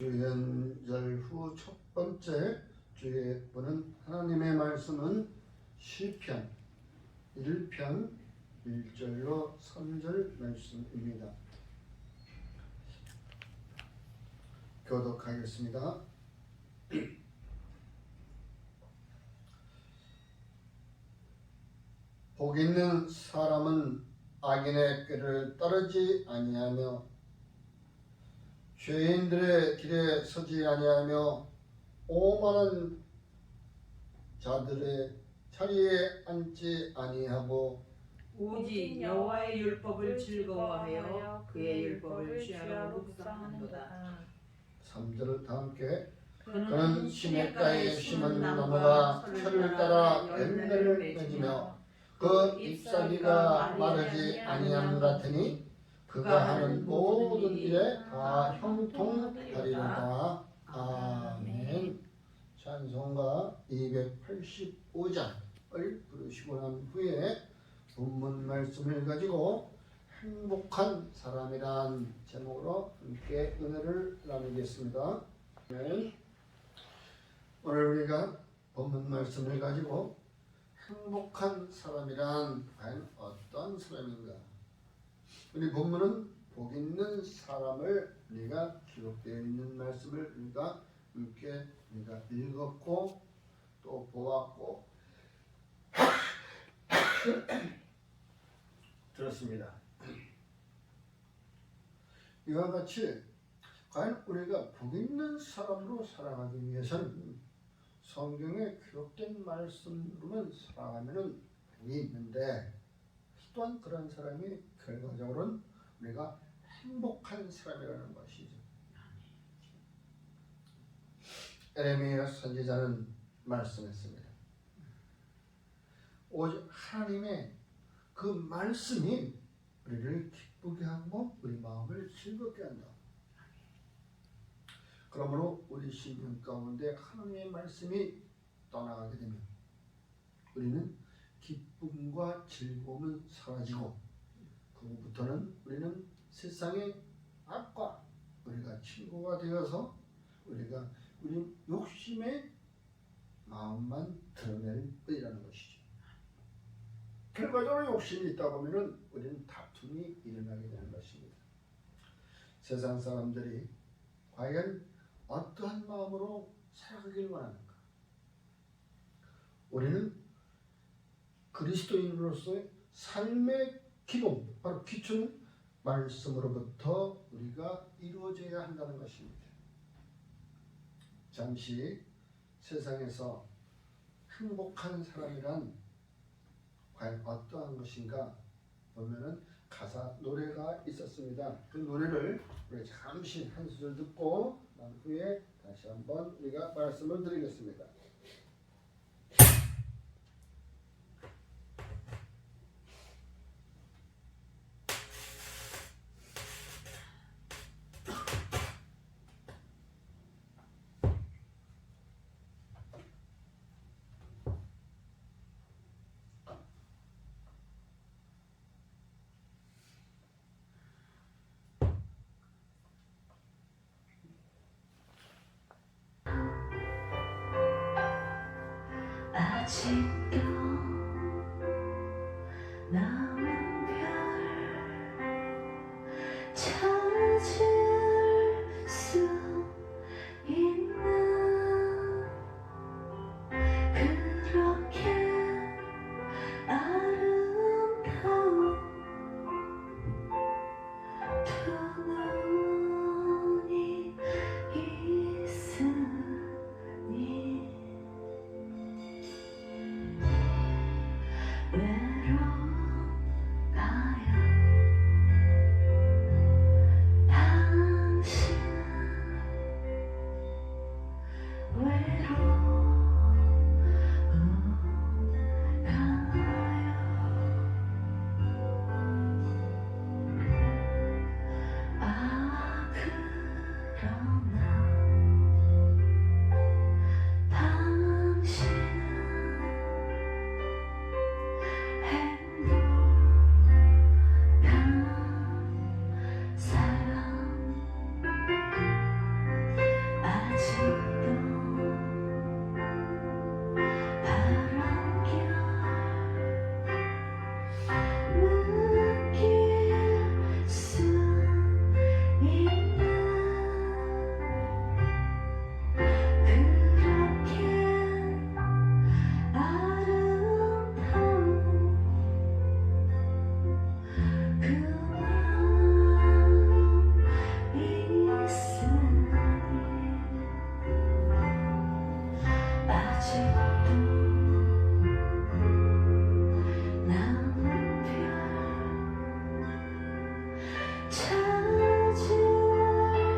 주연절 후 첫 번째 주에 보는 하나님의 말씀은 시편 1편 1절로 3절 말씀입니다. 교독하겠습니다. 복 있는 사람은 악인의 꾀를 따르지 아니하며 죄인들의 길에 서지 아니하며 오만한 자들의 자리에 앉지 아니하고 오직 여호와의 율법을 즐거워하여 그의 율법을 취하로 묵상하는도다. 3절을 다 함께. 그는 그는 시냇가에 심은 나무가 철을 따라 열매를 맺으며 그 잎사귀가 마르지 아니함 같으니 그가 하는 모든 일에 다 형통하리로다. 아멘. 찬송가 285장을 부르시고 난 후에 본문 말씀을 가지고 행복한 사람이란 제목으로 함께 은혜를 나누겠습니다. 오늘 우리가 본문 말씀을 가지고 행복한 사람이란 과연 어떤 사람인가? 우리 본문은 복 있는 사람을 우리가 기록되어 있는 말씀을 우리가 함께 우리가 읽었고 또 보았고 들었습니다. 이와 같이 과연 우리가 복 있는 사람으로 살아가기 위해서는 성경에 기록된 말씀으로만 살아가면 복이 있는데 또한 그런 사람이 결과적으로는 우리가 행복한 사람이라는 것이죠. 에레미야 선지자는 말씀했습니다. 오직 하나님의 그 말씀이 우리를 기쁘게 하고 우리 마음을 즐겁게 한다. 그러므로 우리 심령 가운데 하나님의 말씀이 떠나가게 되면 우리는 기쁨과 즐거움은 사라지고 그 후부터는 우리는 세상의 악과 우리가 친구가 되어서 우리 욕심의 마음만 드러낼 뿐이라는 것이죠. 결과적으로 욕심이 있다 보면 우리는 다툼이 일어나게 되는 것입니다. 세상 사람들이 과연 어떠한 마음으로 살아가길 원하는가? 우리는 그리스도인으로서의 삶의 기본, 바로 기초는 말씀으로부터 우리가 이루어져야 한다는 것입니다. 잠시 세상에서 행복한 사람이란 과연 어떠한 것인가 보면은 가사 노래가 있었습니다. 그 노래를 우리 잠시 한 소절 듣고 난 후에 다시 한번 우리가 말씀을 드리겠습니다. 아직도 남은 별 찾을 수 있는 그렇게 아름다운 두 눈이 있으니 느낄 수 있는 그렇게 아름다운 그 마음 있으니 아직도 남은 별 찾을 수 있는 그렇게 아름다운 두 눈이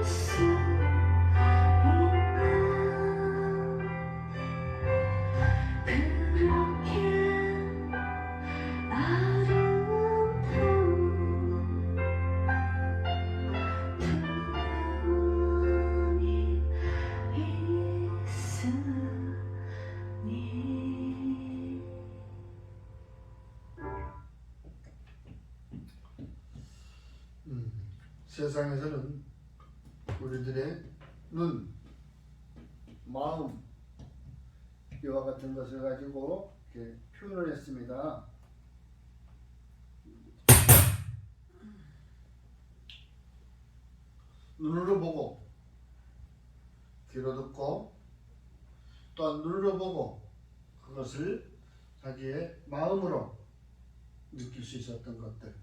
있으니 세상에서는 우리들의 눈, 마음 이와 같은 것을 가지고 이렇게 표현을 했습니다. 눈으로 보고 귀로 듣고 또한 눈으로 보고 그것을 자기의 마음으로 느낄 수 있었던 것들,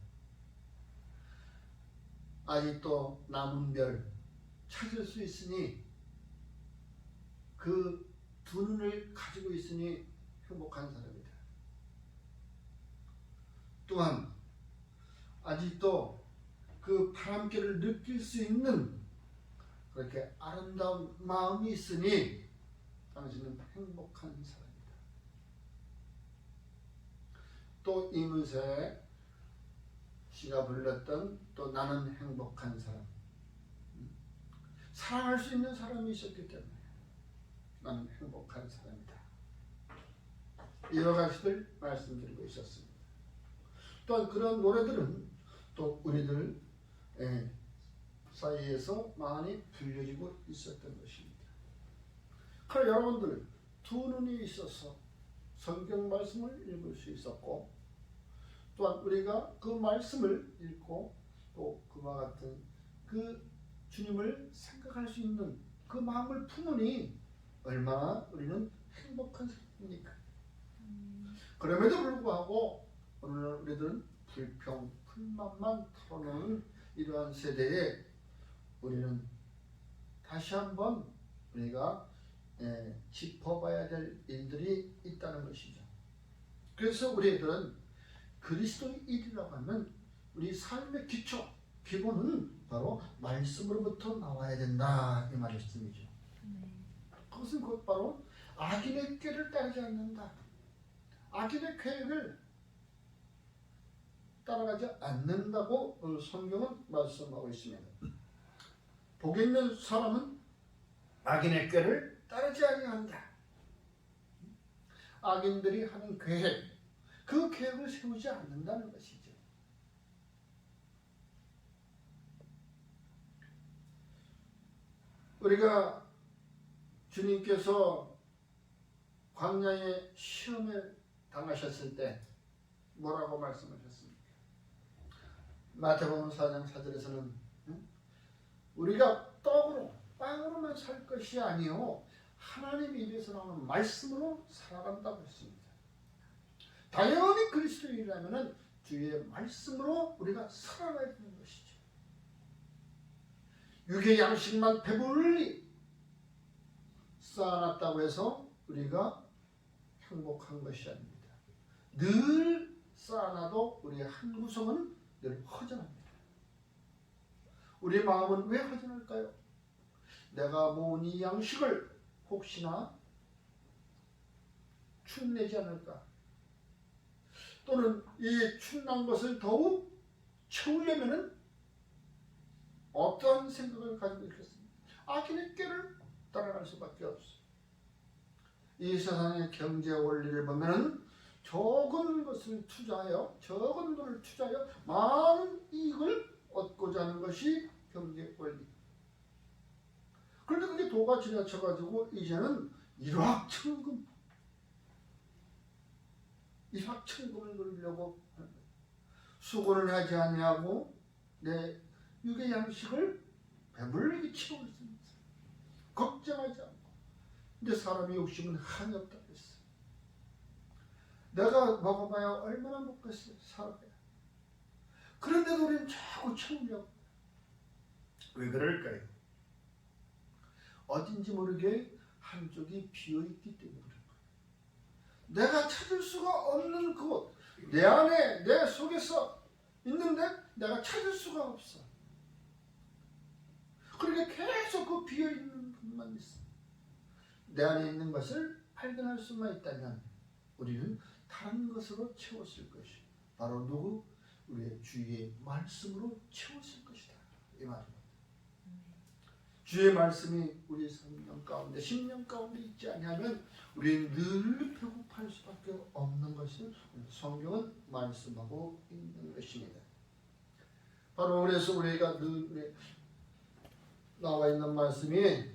아직도 남은 별 찾을 수 있으니 그 두 눈을 가지고 있으니 행복한 사람이다. 또한 아직도 그 바람결을 느낄 수 있는 그렇게 아름다운 마음이 있으니 당신은 행복한 사람이다. 또 이문세 씨가 불렀던 또 나는 행복한 사람, 사랑할 수 있는 사람이 있었기 때문에 나는 행복한 사람이다. 여러 가지들 말씀드리고 있었습니다. 또한 그런 노래들은 또 우리들 사이에서 많이 불려지고 있었던 것입니다. 그럼 여러분들 두 눈이 있어서 성경 말씀을 읽을 수 있었고 또한 우리가 그 말씀을 읽고 또 그와 같은 그 주님을 생각할 수 있는 그 마음을 품으니 얼마나 우리는 행복한 사람입니까? 그럼에도 불구하고 오늘날 우리들은 불평, 불만만 털어놓는 이러한 세대에 우리는 다시 한번 우리가 짚어봐야 될 일들이 있다는 것이죠. 그래서 우리들은 그리스도인이라고 하면 우리 삶의 기초, 기본은 바로 말씀으로부터 나와야 된다 이 말씀이죠. 그것은 곧 바로 악인의 꾀를 따르지 않는다. 악인의 계획을 따라가지 않는다고 성경은 말씀하고 있습니다. 복 있는 사람은 악인의 꾀를 따르지 아니한다. 악인들이 하는 계획, 그 계획을 세우지 않는다는 것이죠. 우리가 주님께서 광야의 시험에 당하셨을 때 뭐라고 말씀하셨습니까? 마태복음 4장 4절에서는 우리가 떡으로 빵으로만 살 것이 아니요 하나님 입에서 나오는 말씀으로 살아간다고 했습니다. 당연히 그리스도인이라면 주의 말씀으로 우리가 살아가야 되는 것이죠. 육의 양식만 배불리 쌓아놨다고 해서 우리가 행복한 것이 아닙니다. 늘 쌓아놔도 우리의 한 구석은 늘 허전합니다. 우리 마음은 왜 허전할까요? 내가 모은 이 양식을 혹시나 축내지 않을까? 또는 이 축난 것을 더욱 채우려면 어떠한 생각을 가지고 있겠습니까? 악인의 꾀를 따라갈 수밖에 없어요. 이 세상의 경제 원리를 보면 적은 것을 투자하여 적은 돈을 투자하여 많은 이익을 얻고자 하는 것이 경제 원리. 그런데 그게 도가 지나쳐가지고 이제는 일확천금, 일확천금을 누리려고 하는 거예요. 수고를 하지 아니하고 내 육의 양식을 배불리게 채우고 있습니다. 걱정하지 않고. 근데 사람의 욕심은 한이 없다 그랬어. 내가 먹어봐야 얼마나 먹겠어요. 살아봐야. 그런데도 우리는 자꾸 채우려고. 왜 그럴까요? 어딘지 모르게 한쪽이 비어있기 때문에 그런 거예요. 내가 찾을 수가 없는 그곳, 내 안에, 내 속에서 있는데 내가 찾을 수가 없어. 그러니까 계속 그 비어있는 것만 있어. 내 안에 있는 것을 발견할 수만 있다면 우리는 다른 것으로 채웠을 것이 바로 누구? 우리의 주의 말씀으로 채웠을 것이다. 이 말입니다. 주의 말씀이 우리 3년 가운데 10년 가운데 있지 않으면 우리는 늘 배고파할 수밖에 없는 것을 성경은 말씀하고 있는 것입니다. 바로 그래서 우리가 늘 나와 있는 말씀이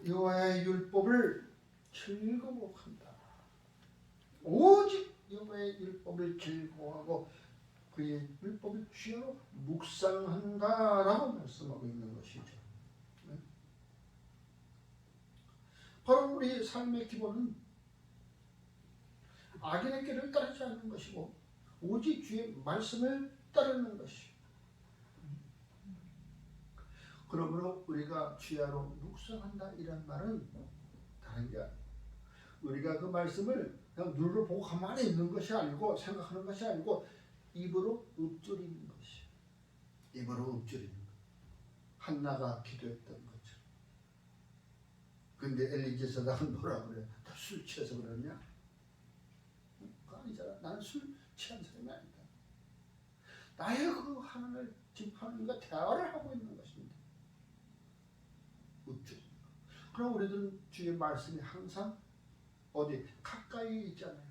여호와의 율법을 즐거워한다. 오직 여호와의 율법을 즐거워하고 그의 율법을 취하러 묵상한다라고 말씀하고 있는 것이죠. 바로 우리 삶의 기본은 악인의 길을 따르지 않는 것이고 오직 주의 말씀을 따르는 것이. 그러므로 우리가 취하러 묵상한다 이런 말은 다른 게 아니에요. 우리가 그 말씀을 그냥 눈으로 보고 가만히 있는 것이 아니고 생각하는 것이 아니고 입으로 읊조리는 것이. 입으로 읊조리는 것. 한나가 기도했던 것처럼. 근데 엘리제 사장은 뭐라 그래? 다 술 취해서 그러냐? 그거 아니잖아. 나는 술 취한 사람이 아니다. 나의 그 하나님을 지금 하나님과 대화를 하고 있는 것입니다. 읊조리는 것. 그럼 우리들은 주의 말씀이 항상 어디 가까이 있잖아요.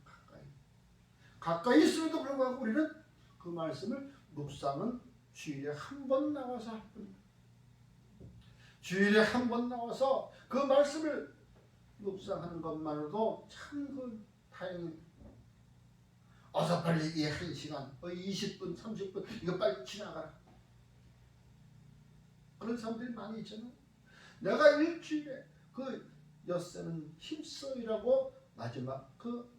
가까이 있음에도 불구하고 우리는 그 말씀을 묵상은 주일에 한 번 나와서 할 뿐입니다. 주일에 한 번 나와서 그 말씀을 묵상하는 것만으로도 참 그 다행히 어서 빨리 이 1시간, 20분, 30분 이거 빨리 지나가라. 그런 사람들이 많이 있잖아요. 내가 일주일에 그 엿새는 힘써 일하고 마지막 그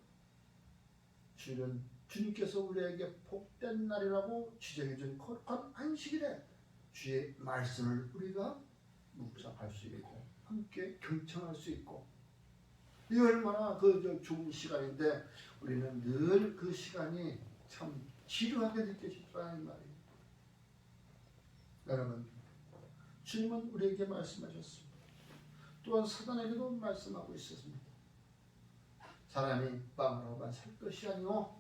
주일은 주님께서 우리에게 복된 날이라고 지정해 준 거룩한 안식일에 주의 말씀을 우리가 묵상할 수 있고 함께 경청할 수 있고 이 얼마나 그 좋은 시간인데 우리는 늘 그 시간이 참 지루하게 느껴지더라는 말이에요. 여러분, 주님은 우리에게 말씀하셨습니다. 또한 사단에게도 말씀하고 있었습니다. 사람이 빵으로만 살 것이 아니오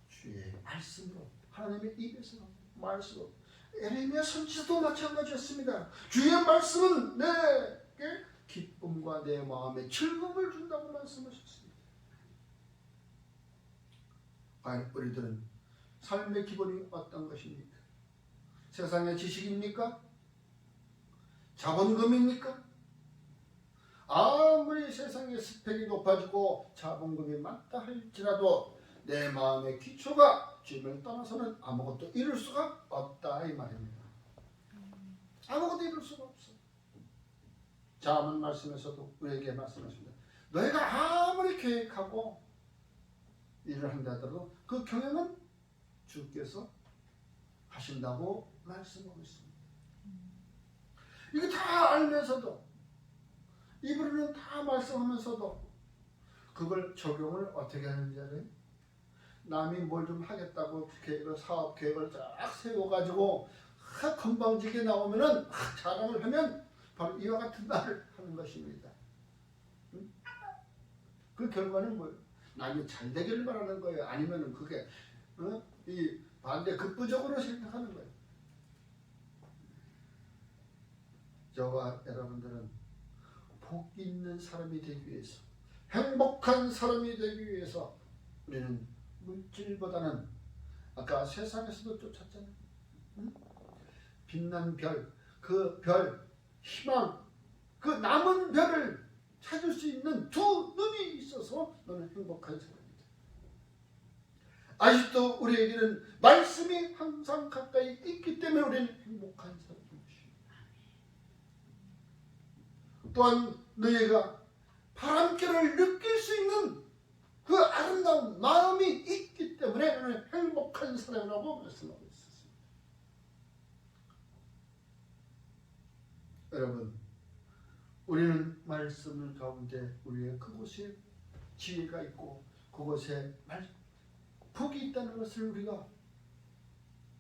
주의 말씀으로 하나님의 입에서 나오는 말씀으로. 에레미야 선지자도 마찬가지였습니다. 주의 말씀은 내게 기쁨과 내 마음에 즐거움을 준다고 말씀하셨습니다. 과연 우리들은 삶의 기본이 어떤 것입니까? 세상의 지식입니까? 자본금입니까? 아무리 세상의 스펙이 높아지고 자본금이 많다 할지라도 내 마음의 기초가 주님을 떠나서는 아무것도 이룰 수가 없다 이 말입니다. 아무것도 이룰 수가 없어. 자문 말씀에서도 우리에게 말씀하십니다. 너희가 아무리 계획하고 일을 한다더라도 그 경영은 주께서 하신다고 말씀하고 있습니다. 이거 다 알면서도 입으로는 다 말씀하면서도 그걸 적용을 어떻게 하는지 알아요? 남이 뭘 좀 하겠다고 계획을, 사업 계획을 쫙 세워가지고 건방지게 나오면은 자랑을 하면 바로 이와 같은 말을 하는 것입니다. 응? 그 결과는 뭐예요? 남이 잘 되기를 바라는 거예요. 아니면은 그게 이 반대 극부적으로 생각하는 거예요. 저와 여러분들은 복 있는 사람이 되기 위해서, 행복한 사람이 되기 위해서 우리는 물질보다는 아까 세상에서도 쫓았잖아요. 응? 빛난 별, 그 별, 희망, 그 남은 별을 찾을 수 있는 두 눈이 있어서 너는 행복한 사람이다. 아직도 우리에게는 말씀이 항상 가까이 있기 때문에 우리는 행복한 사람인 것입니다. 또한 너희가 바람결을 느낄 수 있는 그 아름다운 마음이 있기 때문에 너는 행복한 사람이라고 말씀하고 있었습니다. 여러분, 우리는 말씀 가운데 우리의 그곳에 지혜가 있고 그곳에 복이 있다는 것을 우리가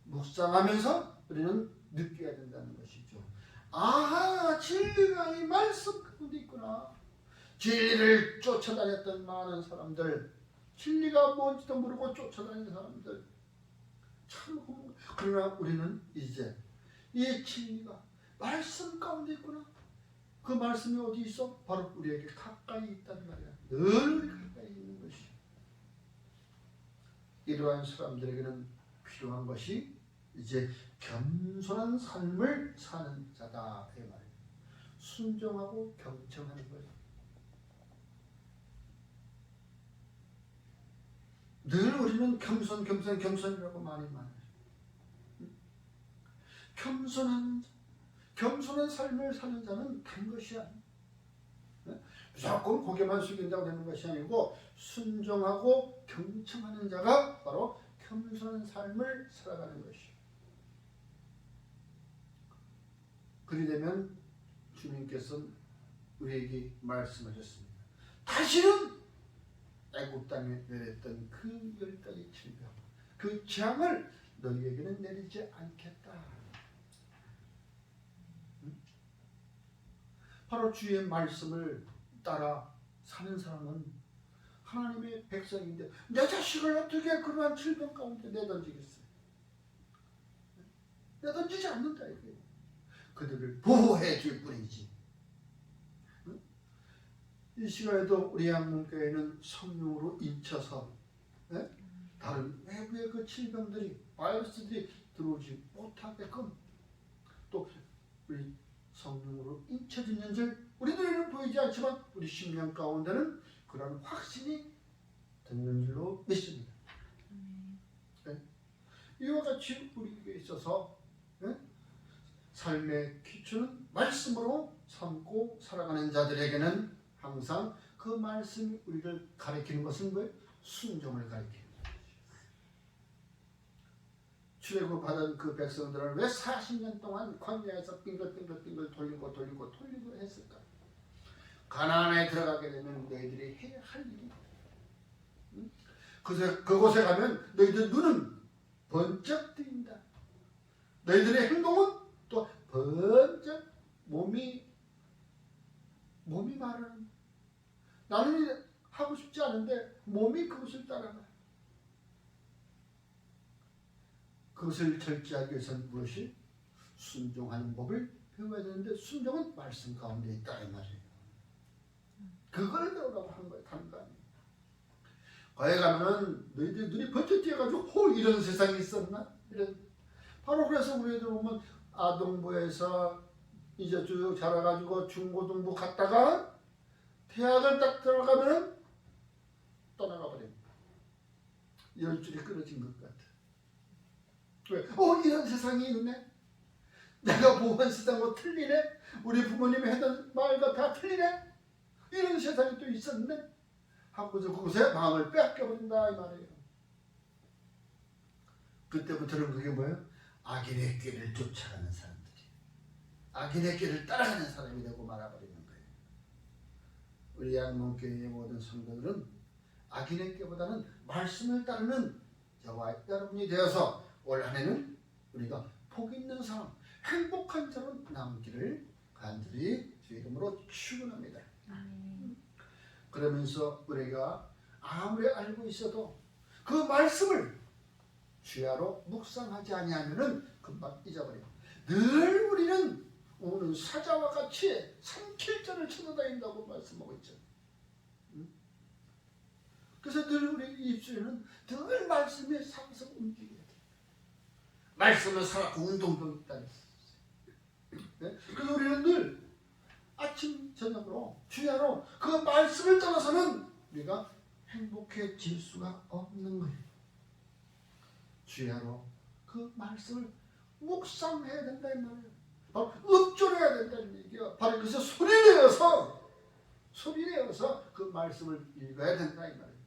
묵상하면서 우리는 느껴야 된다는 것이죠. 아하, 진리가 이 말씀 가운데 있구나. 진리를 쫓아다녔던 많은 사람들, 진리가 뭔지도 모르고 쫓아다니는 사람들 참, 그러나 우리는 이제 이 진리가 말씀 가운데 있구나. 그 말씀이 어디 있어? 바로 우리에게 가까이 있단 말이야. 늘 가까이 있는 것이. 이러한 사람들에게는 필요한 것이 이제 겸손한 삶을 사는 자다 이 말이에요. 순종하고 경청하는 거예요. 늘 우리는 겸손이라고 많이 말해요. 겸손한 삶을 사는 자는 된 것이 아니에요. 무조건 고개만 숙인다고 되는 것이 아니고 순종하고 경청하는 자가 바로 겸손한 삶을 살아가는 것이에요. 그리되면 주님께서는 우리에게 말씀하셨습니다. 다시는 애굽 땅에 내렸던 그 10가지 질병, 그 재앙을 너희에게는 내리지 않겠다. 바로 주의 말씀을 따라 사는 사람은 하나님의 백성인데 내 자식을 어떻게 그러한 질병 가운데 내던지겠어요? 내던지지 않는다 이거예요. 그들을 보호해 줄 뿐이지. 이 시간에도 우리 양문교회는 성령으로 인쳐서 다른 외부의 그 질병들이, 바이러스들이 들어오지 못하게끔 또 우리 성령으로 인쳐지는 줄 우리 눈에는 보이지 않지만 우리 심령 가운데는 그런 확신이 듣는 줄로 믿습니다. 이와 같이 우리에게 있어서 삶의 기초는 말씀으로 삼고 살아가는 자들에게는 항상 그 말씀이 우리를 가리키는 것은 뭐예요? 순종을 가리키는 것이죠. 출애굽 받은 그 백성들은 왜 40년 동안 광야에서 빙글빙글 돌리고 했을까? 가나안에 들어가게 되면 너희들이 해야 할 일이 그곳에 가면 너희들 눈은 번쩍 뜨인다. 너희들의 행동은 또 번쩍 몸이 말하는, 나는 하고 싶지 않은데 몸이 그것을 따라가. 그것을 절제하기 위해서는 무엇이? 순종하는 법을 배워야 되는데 순종은 말씀 가운데 있다 이 말이에요. 그걸 배우라고 한 거예요. 다른 거 아니에요. 거기 가면은 너희들 눈이 번쩍 띄어가지고 이런 세상이 있었나? 바로 그래서 우리들 보면 아동부에서 이제 쭉 자라가지고 중고등부 갔다가 대학을 딱 들어가면은 떠나가 버립니다. 열줄이 끊어진 것 같아. 왜? 이런 세상이 있네. 내가 보던 세상과 틀리네. 우리 부모님이 했던 말과 다 틀리네. 이런 세상이 또 있었네. 하고서 그곳에 마음을 뺏겨버린다 이 말이에요. 그때부터는 그게 뭐예요? 악인의 길을 쫓아가는 사람들이, 악인의 길을 따라가는 사람이 되고 말아버리는 거예요. 우리 양문교회의 모든 성도들은 악인의 길보다는 말씀을 따르는 저와 여러분이 되어서 올 한해는 우리가 복 있는 사람, 행복한 자로 남기를 간절히 주 이름으로 축원합니다. 그러면서 우리가 아무리 알고 있어도 그 말씀을 주야로 묵상하지 아니하면은 금방 잊어버려요. 늘 우리는 우는 사자와 같이 삼킬자를 찾아다닌다고 말씀하고 있죠. 그래서 늘 우리 입술에는 늘 말씀의 상성 움직여야 돼. 말씀을 살아고 운동도 있다. 네? 그래서 우리는 늘 아침 저녁으로 주야로 그 말씀을 따라서는 우리가 행복해질 수가 없는 거예요. 주야로 그 말씀을 묵상해야 된다 이 말이에요. 바로 읊조려야 된다는 얘기야. 바로 그래서 소리내어서 그 말씀을 읽어야 된다 이 말이에요.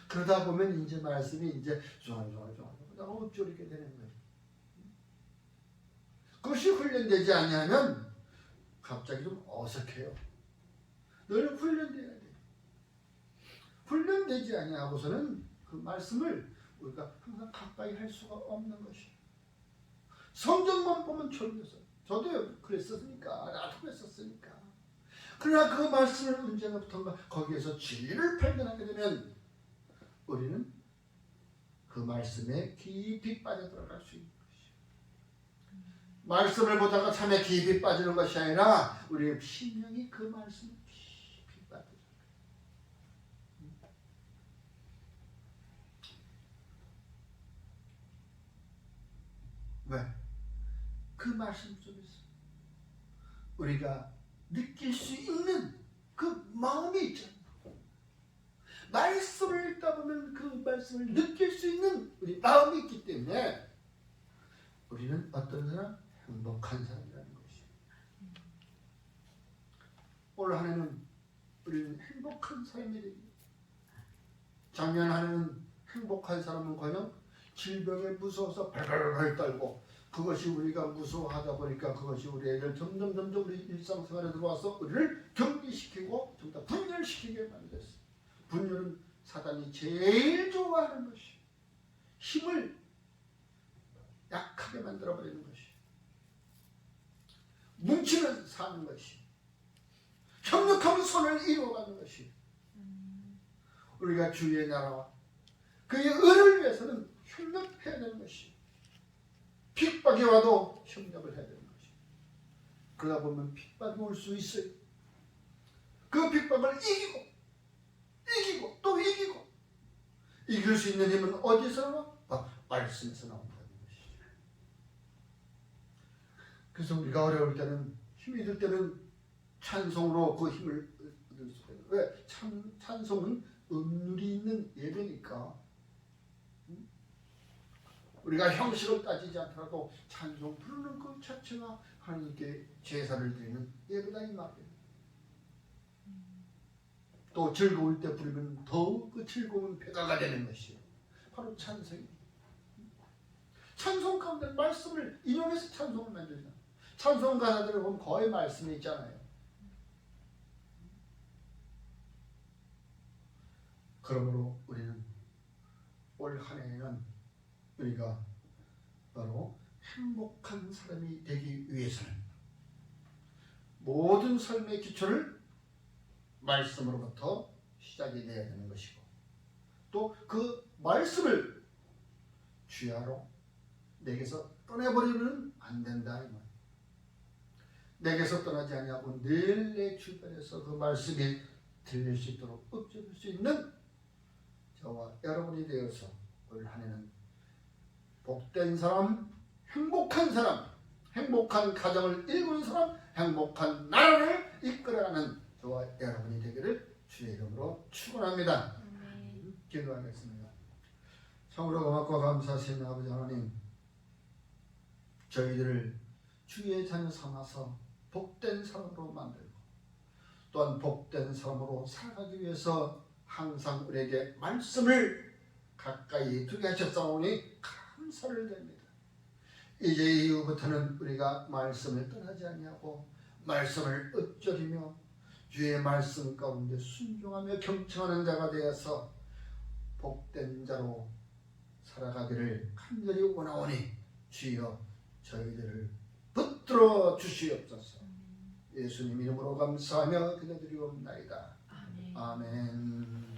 그러다 보면 이제 말씀이 이제 쫙쫙쫙 읊조리게 되는 거예요. 그것이 훈련되지 않으면 갑자기 좀 어색해요. 늘 훈련돼야 돼. 훈련되지 아니하고서는 그 말씀을 우리가 항상 가까이 할 수가 없는 것이. 성경만 보면 졸려서. 저도 그랬었으니까. 나도 그랬었으니까. 그러나 그 말씀을 언제부턴가 거기에서 진리를 발견하게 되면 우리는 그 말씀에 깊이 빠져들어갈 수 있는 것이죠. 말씀을 보다가 참에 깊이 빠지는 것이 아니라 우리의 심령이 그 말씀에 깊이 빠져들어요. 왜? 그 말씀 속에서 우리가 느낄 수 있는 그 마음이 있잖아요. 말씀을 읽다 보면 그 말씀을 느낄 수 있는 우리 마음이 있기 때문에 우리는 어떤 사람? 행복한 사람이라는 것이에요. 올 한 해는 우리는 행복한 사람이 되기. 작년 한 해는 행복한 사람은커녕 질병에 무서워서 발발발 떨고 그것이 우리가 무서워하다 보니까 그것이 우리 애들 점점 우리 일상생활에 들어와서 우리를 격리시키고 좀 더 분열시키게 만들었어요. 분열은 사단이 제일 좋아하는 것이 힘을 약하게 만들어버리는 것이 뭉치면 사는 것이 협력하면 선을 이루어가는 것이 우리가 주의 나라와 그의 의를 위해서는 협력해야 되는 것이 핍박이 와도 협력을 해야 되는 것이 그러다 보면 핍박이 올 수 있어요. 그 핍박을 이기고 또 이기고 이길 수 있는 힘은 어디서 나와? 말씀에서 나온다는 것이죠. 그래서 우리가 어려울 때는 힘이 들 때는 찬송으로 그 힘을 얻을 수가 있어요. 왜? 찬송은 은율이 있는 예배니까 우리가 형식을 따지지 않더라도 찬송 부르는 그 자체가 하나님께 제사를 드리는 예배다 이 말이에요. 또 즐거울 때 부르면 더욱 그 즐거운 배가가 되는 것이에요. 바로 찬송이. 찬송 가운데 말씀을 인용해서 찬송을 만들잖아요. 찬송 가사들을 보면 거의 말씀이 있잖아요. 그러므로 우리는 올 한 해에는 우리가 바로 행복한 사람이 되기 위해서는 모든 삶의 기초를 말씀으로부터 시작이 되어야 되는 것이고 또 그 말씀을 주야로 내게서 떠내버리면 안 된다 이 말. 내게서 떠나지 아니하고 늘 내 주변에서 그 말씀이 들릴 수 있도록 읊조릴 수 있는 저와 여러분이 되어서 올 한 해는 복된 사람, 행복한 사람, 행복한 가정을 일구는 사람, 행복한 나라를 이끌어가는 저와 여러분이 되기를 주의 이름으로 축원합니다. 기도하겠습니다. 참으로 고맙고 감사하신 아버지 하나님, 저희들을 주의 자녀 삼아서 복된 사람으로 만들고 또한 복된 사람으로 살아가기 위해서 항상 우리에게 말씀을 가까이 두게 하셨사오니 감사를 드립니다. 이제 이후부터는 우리가 말씀을 떠나지 아니하고 말씀을 읊조리며 주의 말씀 가운데 순종하며 경청하는 자가 되어서 복된 자로 살아가기를 간절히 원하오니 주여 저희들을 붙들어 주시옵소서. 예수님 이름으로 감사하며 기도드리옵나이다. 아멘.